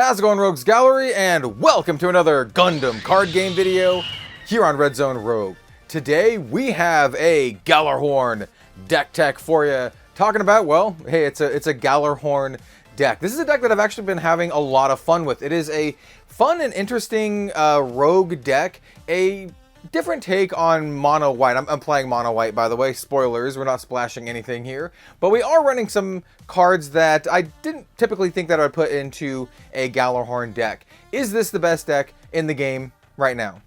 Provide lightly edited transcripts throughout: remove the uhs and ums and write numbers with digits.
How's it going, Rogues Gallery, and welcome to another Gundam card game video here on Red Zone Rogue. Today we have a Gjallarhorn deck tech for you, talking about, well, hey, it's a Gjallarhorn deck. This is a deck that I've actually been having a lot of fun with. It is a fun and interesting rogue deck, a different take on mono white. I'm playing mono white, by the way. Spoilers, we're not splashing anything here. But we are running some cards that I didn't typically think that I would put into a Gjallarhorn deck. Is this the best deck in the game right now?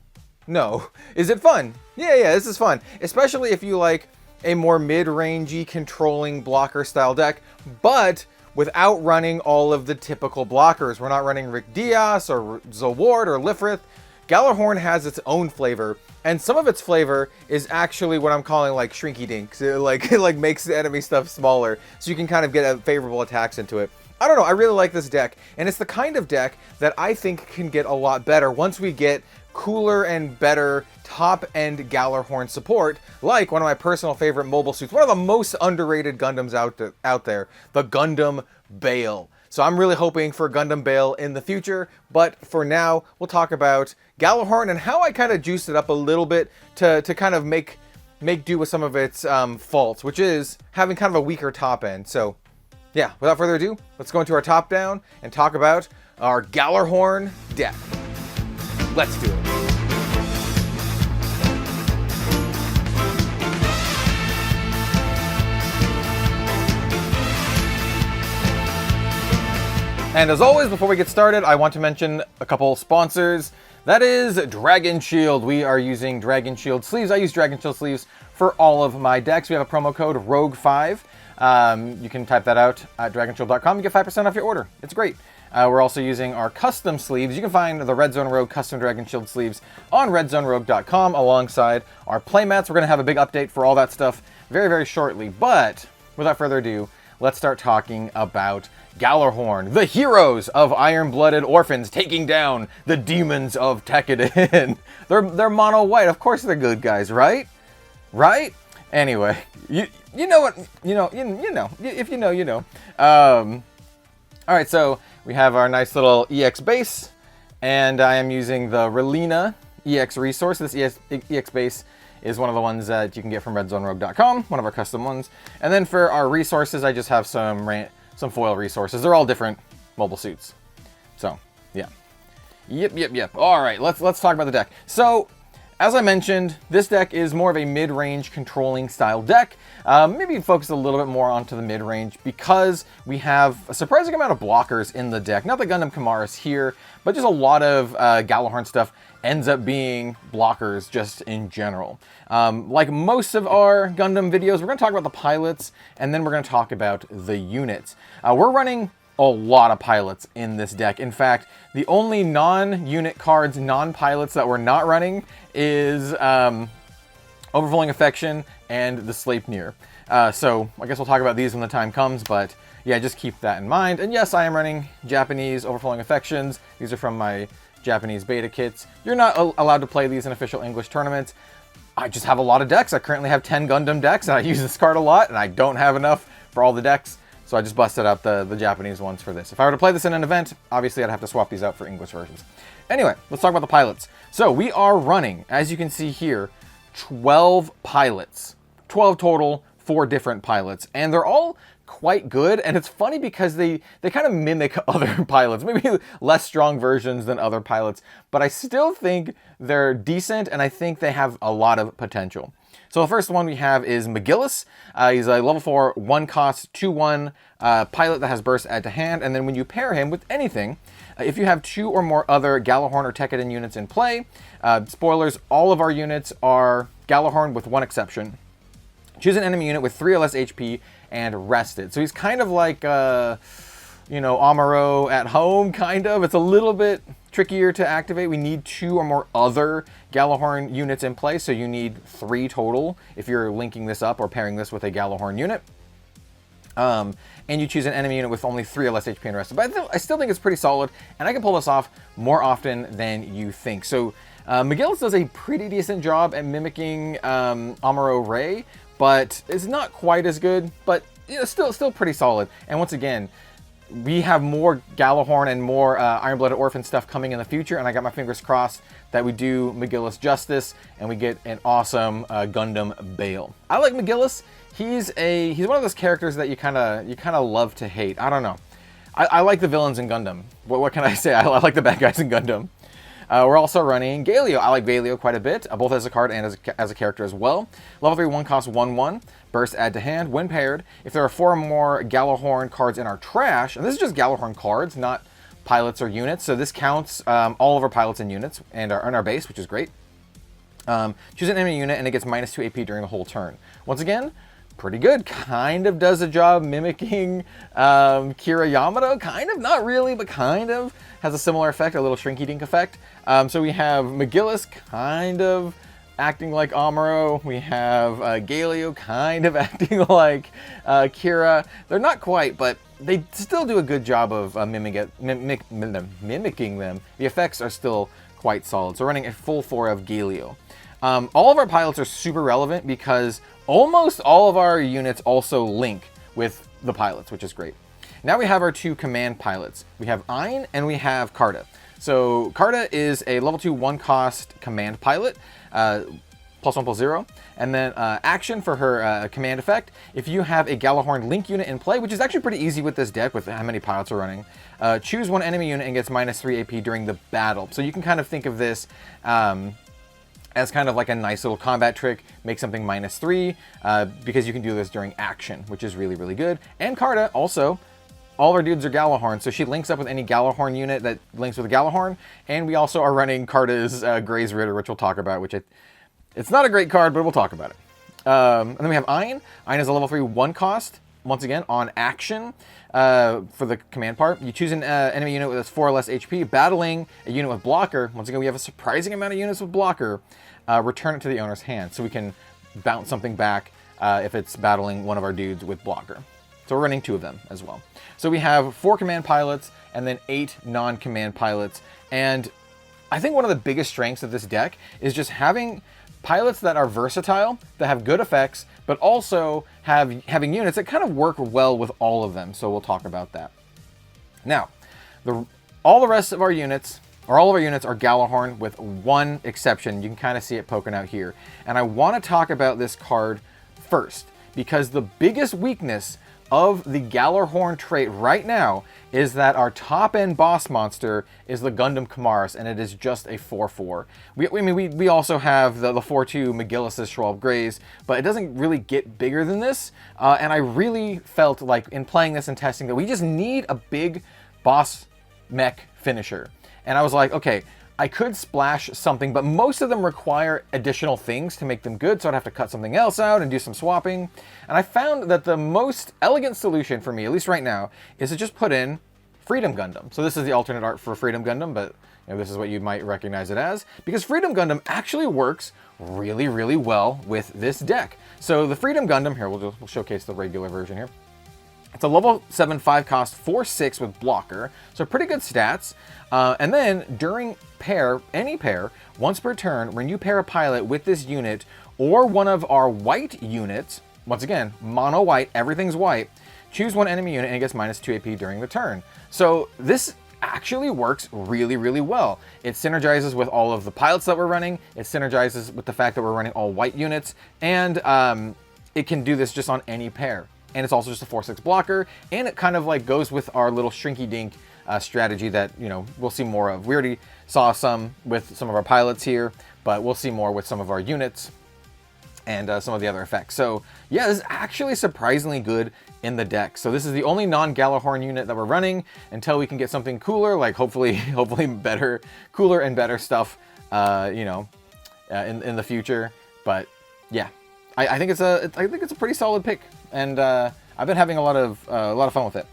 No. Is it fun? Yeah, this is fun. Especially if you like a more mid-rangey controlling blocker style deck, but without running all of the typical blockers. We're not running Rick Diaz or Zaward or Lifrith. Gjallarhorn has its own flavor, and some of its flavor is actually what I'm calling like shrinky dinks. It like makes the enemy stuff smaller, so you can kind of get favorable attacks into it. I don't know, I really like this deck, and it's the kind of deck that I think can get a lot better once we get cooler and better top-end Gjallarhorn support, like one of my personal favorite mobile suits, one of the most underrated Gundams out there, the Gundam Bale. So I'm really hoping for Gundam Bale in the future, but for now, we'll talk about Gjallarhorn and how I kind of juiced it up a little bit to kind of make do with some of its faults, which is having kind of a weaker top end. So yeah, without further ado, let's go into our top down and talk about our Gjallarhorn deck. Let's do it. And as always, before we get started, I want to mention a couple sponsors. That is Dragon Shield. We are using Dragon Shield sleeves. I use Dragon Shield sleeves for all of my decks. We have a promo code ROGUE5. You can type that out at dragonshield.com. You get 5% off your order. It's great. We're also using our custom sleeves. You can find the Red Zone Rogue custom Dragon Shield sleeves on redzonerogue.com alongside our playmats. We're going to have a big update for all that stuff very, very shortly. But without further ado, let's start talking about Gjallarhorn, the heroes of iron-blooded orphans taking down the demons of Tekkadan. They're mono white. Of course they're good guys, right? Right? Anyway, you know what, you know, if you know, you know. All right, so we have our nice little EX base, and I am using the Relina EX resource. This EX base is one of the ones that you can get from redzonerogue.com, one of our custom ones. And then for our resources, I just have some foil resources. They're all different mobile suits. So, yeah. Yep. All right, let's talk about the deck. So, as I mentioned, this deck is more of a mid-range controlling style deck. Maybe focus a little bit more onto the mid-range because we have a surprising amount of blockers in the deck. Not that Gundam Kamara's here, but just a lot of Gjallarhorn stuff ends up being blockers just in general. Like most of our Gundam videos, we're going to talk about the pilots, and then we're going to talk about the units. We're running a lot of pilots in this deck. In fact, the only non-unit cards, non-pilots that we're not running is Overflowing Affection and the Sleipnir. So I guess we'll talk about these when the time comes, but yeah, just keep that in mind. And yes, I am running Japanese Overflowing Affections. These are from my Japanese beta kits. You're not allowed to play these in official English tournaments. I just have a lot of decks. I currently have 10 Gundam decks, and I use this card a lot, and I don't have enough for all the decks. So I just busted out the Japanese ones for this. If I were to play this in an event, obviously I'd have to swap these out for English versions. Anyway, let's talk about the pilots. So we are running, as you can see here, 12 pilots. 12 total, 4 different pilots. And they're all quite good, and it's funny because they kind of mimic other pilots, maybe less strong versions than other pilots, but I still think they're decent, and I think they have a lot of potential. So the first one we have is McGillis. He's a level 4, 1 cost, 2/1 pilot that has burst add to hand, and then when you pair him with anything, if you have 2 or more other Gjallarhorn or Tekkadan units in play, spoilers, all of our units are Gjallarhorn with one exception. Choose an enemy unit with 3 or less HP and rest it. So he's kind of like, Amuro at home, kind of. It's a little bit trickier to activate. We need 2 or more other Gjallarhorn units in play, so you need 3 total if you're linking this up or pairing this with a Gjallarhorn unit. And you choose an enemy unit with only 3 or less HP and rest it. But I still think it's pretty solid, and I can pull this off more often than you think. So McGillis does a pretty decent job at mimicking Amuro Ray, but it's not quite as good, but still pretty solid. And once again, we have more Gjallarhorn and more Iron-Blooded Orphan stuff coming in the future, and I got my fingers crossed that we do McGillis justice and we get an awesome Gundam Bale. I like McGillis. He's one of those characters that you kind of love to hate. I don't know. I like the villains in Gundam. What can I say? I like the bad guys in Gundam. We're also running Galio. I like Galio quite a bit, both as a card and as a character as well. Level 3 1 cost 1/1. Burst add to hand. When paired, if there are 4 or more Gjallarhorn cards in our trash, and this is just Gjallarhorn cards, not pilots or units, so this counts all of our pilots and units and our base, which is great. Choose an enemy unit and it gets -2 AP during the whole turn. Once again, pretty good. Kind of does a job mimicking Kira Yamato. Kind of, not really, but kind of. Has a similar effect, a little shrinky dink effect. So we have McGillis kind of acting like Amuro. We have Galio kind of acting like Kira. They're not quite, but they still do a good job of mimicking them. The effects are still quite solid. So running a full 4 of Galio. All of our pilots are super relevant because almost all of our units also link with the pilots, which is great. Now we have our 2 command pilots. We have Ein and we have Carta. So Carta is a level 2 1 cost command pilot, +1/+0. And then action for her command effect. If you have a Gjallarhorn link unit in play, which is actually pretty easy with this deck with how many pilots are running, choose 1 enemy unit and gets -3 AP during the battle. So you can kind of think of this as kind of like a nice little combat trick, make something -3, because you can do this during action, which is really, really good. And Carta, also, all of our dudes are Gjallarhorn, so she links up with any Gjallarhorn unit that links with a Gjallarhorn, and we also are running Carta's Gray's Ritter, which we'll talk about, which it's not a great card, but we'll talk about it. And then we have Ein. Ein is a level 3 1 cost, once again, on action. For the command part, you choose an enemy unit with 4 or less HP, battling a unit with blocker. Once again, we have a surprising amount of units with blocker. Return it to the owner's hand, so we can bounce something back if it's battling one of our dudes with blocker. So we're running 2 of them as well. So we have 4 command pilots and then 8 non-command pilots. And I think one of the biggest strengths of this deck is just having pilots that are versatile, that have good effects, but also having units that kind of work well with all of them. So we'll talk about that. Now, all the rest of our units, or all of our units, are Gjallarhorn with one exception. You can kind of see it poking out here. And I want to talk about this card first, because the biggest weakness of the Gjallarhorn trait right now is that our top-end boss monster is the Gundam Kamaris, and it is just a 4/4. We also have the 4/2 McGillis' Schwalb Greys, but it doesn't really get bigger than this. And I really felt like in playing this and testing that we just need a big boss mech finisher. And I was like, okay, I could splash something, but most of them require additional things to make them good, so I'd have to cut something else out and do some swapping. And I found that the most elegant solution for me, at least right now, is to just put in Freedom Gundam. So this is the alternate art for Freedom Gundam, but this is what you might recognize it as, because Freedom Gundam actually works really, really well with this deck. So the Freedom Gundam, here, we'll showcase the regular version here. It's a level 7 5 cost 4/6 with blocker, so pretty good stats. And then during any pair, once per turn, when you pair a pilot with this unit or one of our white units, once again, mono white, everything's white, choose 1 enemy unit and it gets -2 AP during the turn. So this actually works really, really well. It synergizes with all of the pilots that we're running. It synergizes with the fact that we're running all white units, and it can do this just on any pair. And it's also just a 4/6 blocker, and it kind of like goes with our little shrinky dink strategy that, we'll see more of. We already saw some with some of our pilots here, but we'll see more with some of our units and some of the other effects. So yeah, this is actually surprisingly good in the deck. So this is the only non-Gjallarhorn unit that we're running until we can get something cooler, like hopefully cooler and better stuff, in the future. But yeah, I think it's a pretty solid pick, and I've been having a lot of fun with it.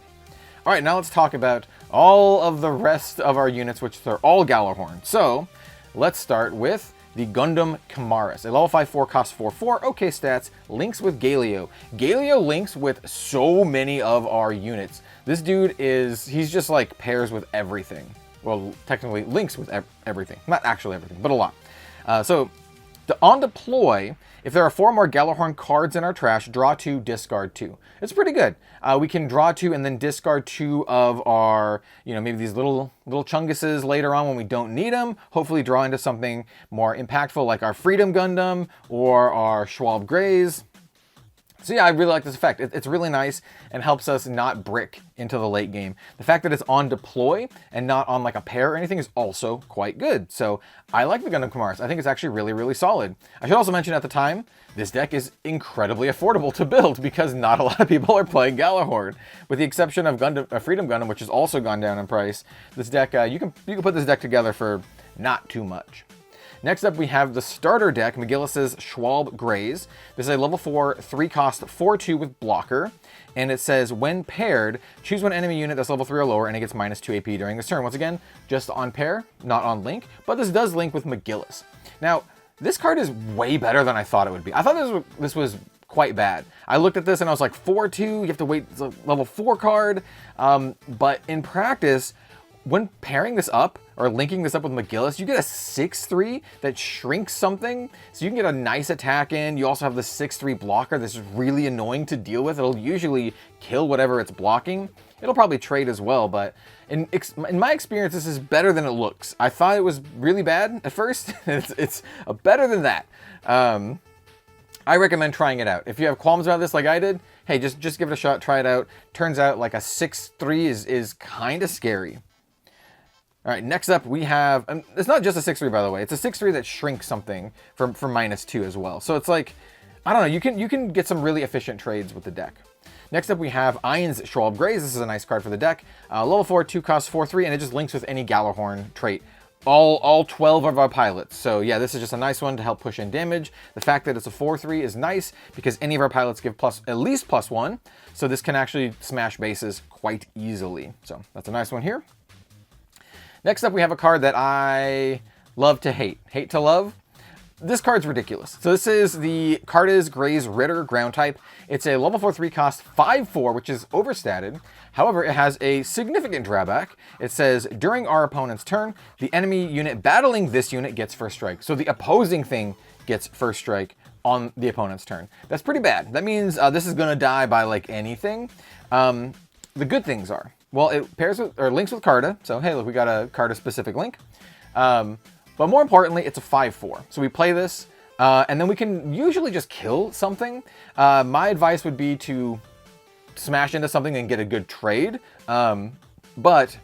All right, now let's talk about all of the rest of our units, which are all Gjallarhorn. So let's start with the Gundam Kamaris. A level 5 4 cost 4/4. Okay stats. Links with Galio. Galio links with so many of our units. This dude he's just like pairs with everything. Well, technically links with everything. Not actually everything, but a lot. So On deploy, if there are 4 more Gjallarhorn cards in our trash, draw 2, discard 2. It's pretty good. We can draw 2 and then discard 2 of our, maybe these little chunguses later on when we don't need them. Hopefully draw into something more impactful like our Freedom Gundam or our Schwalbe Greys. So yeah, I really like this effect. It's really nice and helps us not brick into the late game. The fact that it's on deploy and not on like a pair or anything is also quite good. So I like the Gundam Kamaris. I think it's actually really, really solid. I should also mention at the time, this deck is incredibly affordable to build because not a lot of people are playing Gjallarhorn. With the exception of Freedom Gundam, which has also gone down in price, this deck, you can put this deck together for not too much. Next up, we have the starter deck, McGillis's Schwalbe Greys. This is a level 4, 3-cost, 4/2 with blocker. And it says, when paired, choose one enemy unit that's level 3 or lower, and it gets -2 AP during this turn. Once again, just on pair, not on link. But this does link with McGillis. Now, this card is way better than I thought it would be. I thought this was quite bad. I looked at this and I was like, 4/2, you have to wait, it's a level 4 card. But in practice, when pairing this up or linking this up with McGillis, you get a 6/3 that shrinks something. So you can get a nice attack in. You also have the 6/3 blocker that's really annoying to deal with. It'll usually kill whatever it's blocking. It'll probably trade as well, but in my experience, this is better than it looks. I thought it was really bad at first. It's better than that. I recommend trying it out. If you have qualms about this like I did, hey, just give it a shot, try it out. Turns out like a 6/3 is kind of scary. All right, next up we have, and it's not just a 6/3 by the way, it's a 6/3 that shrinks something for -2 as well. So it's like, I don't know, you can get some really efficient trades with the deck. Next up we have Iron's Schwalbe Greys. This is a nice card for the deck. Level 4, 2-cost, 4/3, and it just links with any Gjallarhorn trait. All 12 of our pilots. So yeah, this is just a nice one to help push in damage. The fact that it's a 4/3 is nice because any of our pilots give at least +1. So this can actually smash bases quite easily. So that's a nice one here. Next up, we have a card that I love to hate. Hate to love. This card's ridiculous. So this is the Carta's Gray's Ritter ground type. It's a level 4, 3-cost, 5/4, which is overstated. However, it has a significant drawback. It says, during our opponent's turn, the enemy unit battling this unit gets first strike. So the opposing thing gets first strike on the opponent's turn. That's pretty bad. That means this is going to die by like anything. The good things are, well, it pairs with, or links with Carta. So, hey, look, we got a Carta-specific link. But more importantly, it's a 5/4. So we play this, and then we can usually just kill something. My advice would be to smash into something and get a good trade. But,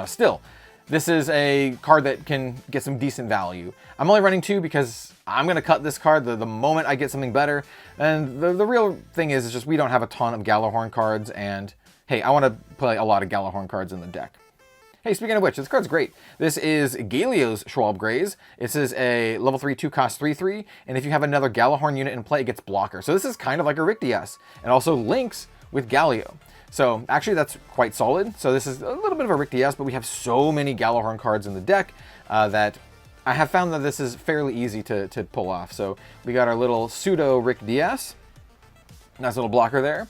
still, this is a card that can get some decent value. I'm only running 2 because I'm going to cut this card the moment I get something better. And the real thing is just we don't have a ton of Gjallarhorn cards, and hey, I want to play a lot of Gjallarhorn cards in the deck. Hey, speaking of which, this card's great. This is Galio's Schwalbe Greys. This is a level 3, 2-cost, 3/3, and if you have another Gjallarhorn unit in play, it gets blocker. So this is kind of like a Rick DS, and also links with Galio. So actually that's quite solid. So this is a little bit of a Rick DS, but we have so many Gjallarhorn cards in the deck that I have found that this is fairly easy to pull off. So we got our little pseudo Rick DS. Nice little blocker there.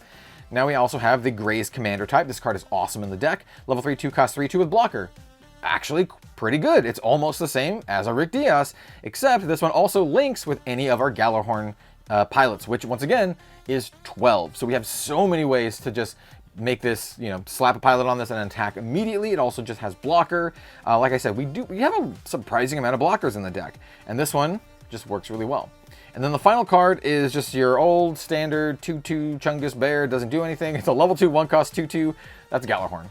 Now we also have the Gray's Commander type. This card is awesome in the deck. Level 3, 2-cost, 3/2 with blocker. Actually pretty good. It's almost the same as a Rick Diaz, except this one also links with any of our Gjallarhorn pilots, which once again is 12. So we have so many ways to just make this, slap a pilot on this and attack immediately. It also just has blocker. Like I said, we have a surprising amount of blockers in the deck, and this one just works really well. And then the final card is just your old standard 2/2 Chungus Bear. Doesn't do anything. It's a level 2, 1-cost, 2/2. That's Gjallarhorn.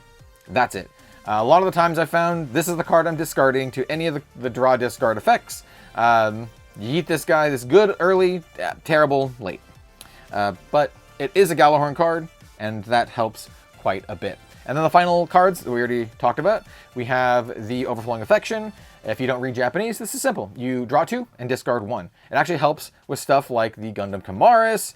That's it. A lot of the times I found this is the card I'm discarding to any of the draw discard effects. You eat this guy. This is good early, terrible late. But it is a Gjallarhorn card, and that helps quite a bit. And then the final cards that we already talked about, we have the Overflowing Affection. If you don't read Japanese, this is simple. You draw 2 and discard 1. It actually helps with stuff like the Gundam Kamaris,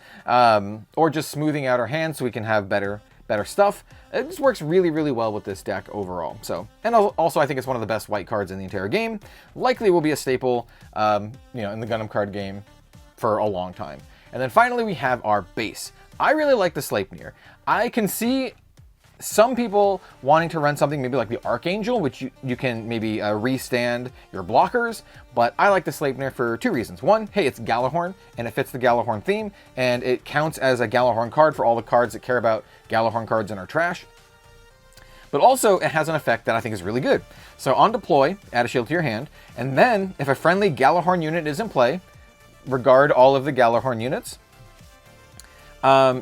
or just smoothing out our hands so we can have better stuff. It just works really, really well with this deck overall. So, and also I think it's one of the best white cards in the entire game. Likely will be a staple, in the Gundam card game for a long time. And then finally we have our base. I really like the Sleipnir. I can see Some people wanting to run something maybe like the Archangel, which you can maybe restand your blockers, but I like the Sleipnir for 2 reasons. One, hey, it's Gjallarhorn, and it fits the Gjallarhorn theme, and it counts as a Gjallarhorn card for all the cards that care about Gjallarhorn cards in our trash. But also, it has an effect that I think is really good. So on deploy, add a shield to your hand, and then if a friendly Gjallarhorn unit is in play, regard all of the Gjallarhorn units,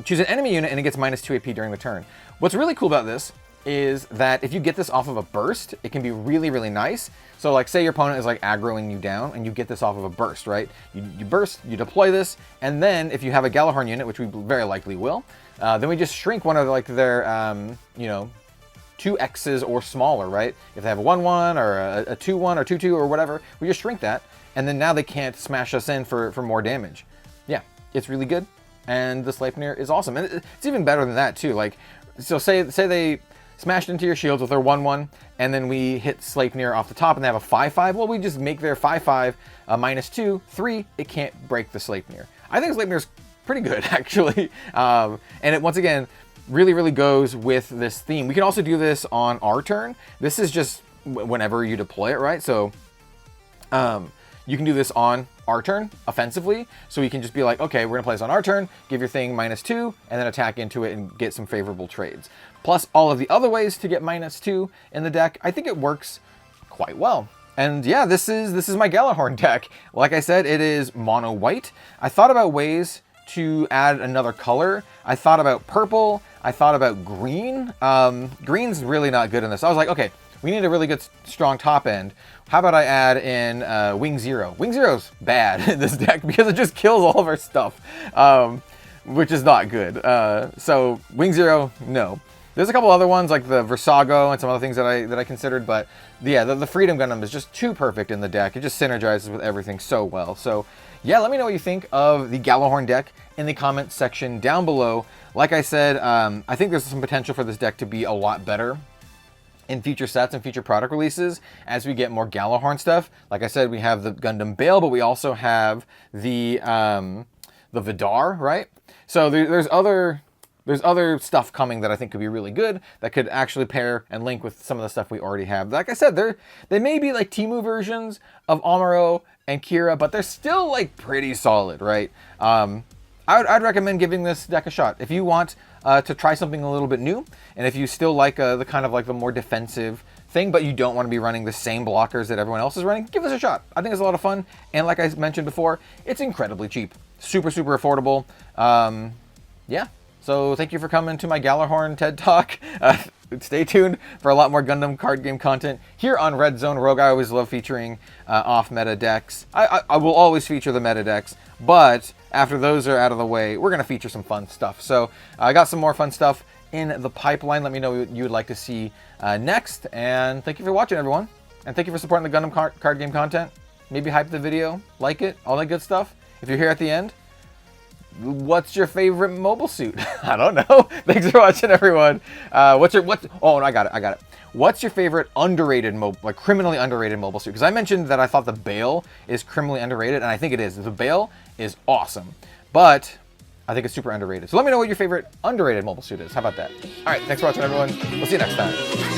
choose an enemy unit and it gets -2 AP during the turn. What's really cool about this is that if you get this off of a burst, it can be really, really nice. So like say your opponent is like aggroing you down and you get this off of a burst, right? You burst, you deploy this, and then if you have a Gjallarhorn unit, which we very likely will, then we just shrink one of like their, you know, 2Xs or smaller, right? If they have a 1/1 or a 2/1 or 2/2 or whatever, we just shrink that, and then now they can't smash us in for more damage. Yeah, it's really good, and the Sleipnir is awesome. And it's even better than that too. Like, so say they smashed into your shields with their 1/1, and then we hit Sleipnir off the top and they have a 5/5. Well, we just make their 5/5 -2, 3. It can't break the Sleipnir. I think Sleipnir's pretty good actually, and it once again really, really goes with this theme. We can also do this on our turn. This is just whenever you deploy it, right? So you can do this on our turn offensively. So you can just be like, okay, we're gonna play this on our turn, give your thing -2, and then attack into it and get some favorable trades. Plus all of the other ways to get -2 in the deck. I think it works quite well. And yeah, this is my Gjallarhorn deck. Like I said, it is mono white. I thought about ways to add another color. I thought about purple. I thought about green. Green's really not good in this. I was like, okay, we need a really good, strong top end. How about I add in Wing Zero? Wing Zero's bad in this deck because it just kills all of our stuff, which is not good. So Wing Zero, no. There's a couple other ones like the Versago and some other things that I considered, but yeah, the Freedom Gundam is just too perfect in the deck. It just synergizes with everything so well. So yeah, let me know what you think of the Gjallarhorn deck in the comment section down below. Like I said, I think there's some potential for this deck to be a lot better in future sets and future product releases as we get more Gjallarhorn stuff. Like I said, we have the Gundam Bale, but we also have the Vidar, right? So there's other stuff coming that I think could be really good that could actually pair and link with some of the stuff we already have. Like I said, they may be like Temu versions of Amuro and Kira, but they're still like pretty solid, right? I'd recommend giving this deck a shot. If you want to try something a little bit new, and if you still like the kind of like the more defensive thing, but you don't want to be running the same blockers that everyone else is running, give this a shot. I think it's a lot of fun. And like I mentioned before, it's incredibly cheap. Super, super affordable. Yeah. So thank you for coming to my Gjallarhorn TED Talk. Stay tuned for a lot more Gundam card game content here on Red Zone Rogue. I always love featuring off-meta decks. I will always feature the meta decks, but after those are out of the way, we're going to feature some fun stuff. So I got some more fun stuff in the pipeline. Let me know what you would like to see next. And thank you for watching, everyone. And thank you for supporting the Gundam card game content. Maybe hype the video, like it, all that good stuff. If you're here at the end, what's your favorite mobile suit? I don't know. Thanks for watching, everyone. Oh, I got it. What's your favorite underrated like criminally underrated mobile suit? Because I mentioned that I thought the Bale is criminally underrated, and I think it is. The Bale is awesome, but I think it's super underrated. So let me know what your favorite underrated mobile suit is. How about that? All right, thanks for watching, everyone. We'll see you next time.